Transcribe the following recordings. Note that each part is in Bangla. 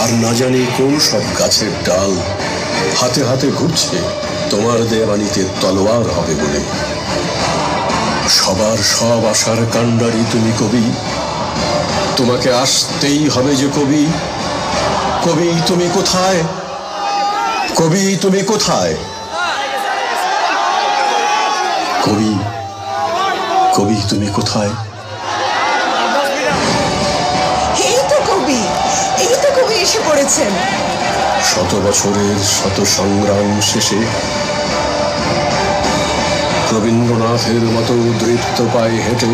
আর না জানি কোন সব গাছের ডাল হাতে হাতে ঘুরছে তোমার দেওয়ানিতে তলোয়ার হবে বলে। সবার সব আশার কাণ্ডারি তুমি কবি, তোমাকে আসতেই হবে যে কবি। কবি তুমি কোথায়? কবি তুমি কোথায়? কবি, কবি তুমি কোথায়? এই তো কবি, এই তো কবি এসে পড়েছেন। শত বছরের শত সংগ্রাম শেষে রবীন্দ্রনাথের মতো দৃপ্ত পায়ে হেঁটে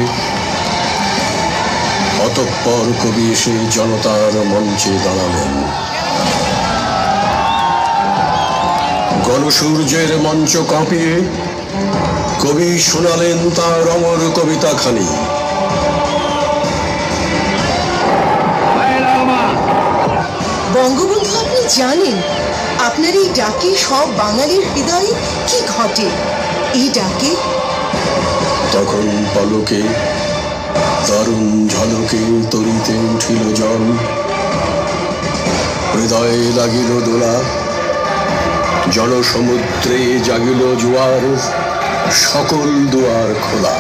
অতঃপর কবি এসে জনতার মঞ্চে দাঁড়ালেন। গণসূর্যের মঞ্চ কাঁপিয়ে কবি শোনালেন তার অমর কবিতা খানি। বঙ্গবন্ধু, আপনি জানেন আপনার এই ডাকে সব বাঙালির হৃদয়ে কি ঘটে? এই ডাকে তখন পলকে দারুণ ঝলকে তরিতে উঠিল জল, হৃদয়ে লাগিল দোলা, জনসমুদ্রে জাগিল জোয়ার, সকল দুয়ার খোলা।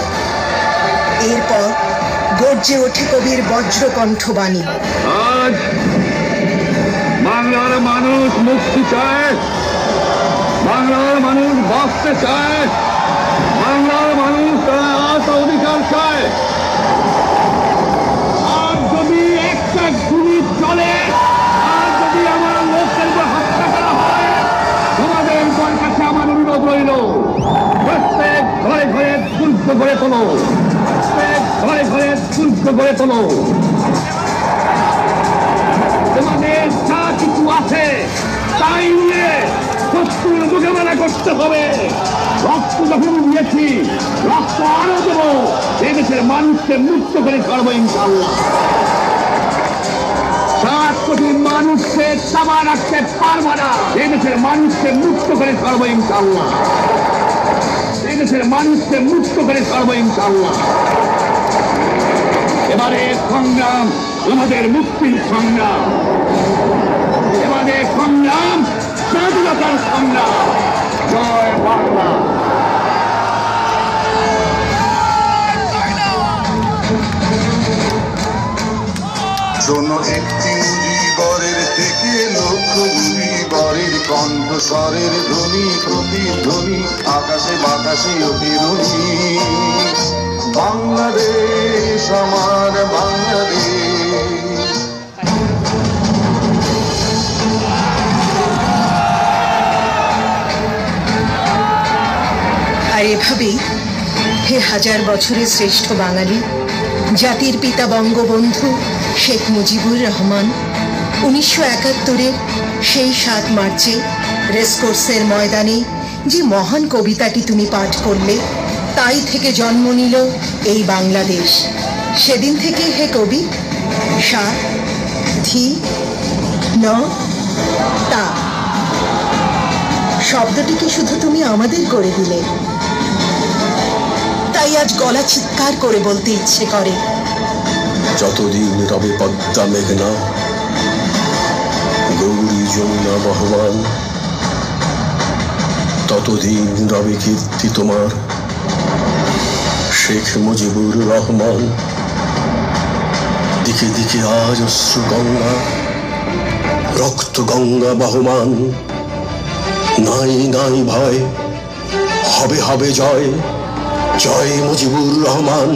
এরপর গর্জে ওঠে কবির বজ্রকণ্ঠ বাণী। আজ বাংলার মানুষ মুক্তি চায়, বাংলার মানুষ বাঁচতে চায়, বাংলার মানুষ তারা আশা অধিকার চায়। আর যদি একটা গুলি চলে, আর যদি আমার লোকের উপর হত্যা করা হয়, তোমাদের কাছে আমার অনুরোধ রইল, প্রত্যেক ঘরে ঘরে দুর্গ গড়ে তোলো, প্রত্যেক ঘরে ঘরে দুর্গ গড়ে তোলো। তোমাদের যা কিছু আছে তাই নিয়ে শত্রুর মোকাবেলা করতে হবে। রক্ত যখন দিয়েছি, রক্ত আরো দেবো, এই দেশের মানুষকে মুক্ত করে ছাড়বো ইনশাআল্লাহ। 7 কোটি মানুষকে চাপা রাখতে পারবো না, এই দেশের মানুষকে মুক্ত করে ছাড়বো ইনশাআল্লাহ। এই দেশের মানুষকে মুক্ত করে ছাড়বো ইনশাআল্লাহ। এবারে সংগ্রাম আমাদের মুক্তির সংগ্রাম, এবারে সংগ্রাম স্বাধীনতার সংগ্রাম। জয় বাংলা। শোনো একটি মুজিবরের থেকে লক্ষ মুজিবরের কণ্ঠস্বরের ধ্বনি, প্রতিধ্বনি আকাশে বাতাসে অতিধ্বনি। বাংলাদেশ আমার বাংলাদেশ। আর এভাবেই হে হাজার বছরের শ্রেষ্ঠ বাঙালি, জাতির পিতা বঙ্গবন্ধু শেখ মুজিবুর রহমান 1971-এর সেই 7 মার্চে রেসকোর্সের ময়দানে যে মহান কবিতাটি তুমি পাঠ করলে, তাই থেকে জন্ম নিল এই বাংলাদেশ। সেদিন থেকে হে কবি, সা ধি ন তা শব্দটিকে শুধু তুমি আমাদের করে দিলে। তাই আজ গলা চিৎকার করে বলতে ইচ্ছে করে, যতদিন রবে পদ্মা মেঘনা, গৌরী যমুনা বহমান, ততদিন রবে কীর্তি তোমার শেখ মুজিবুর রহমান। দিকে দিকে আজ অশ্রু গঙ্গা, রক্ত গঙ্গা বহমান। নাই নাই ভয়, হবে হবে জয়, জয় মুজিবুর রহমান।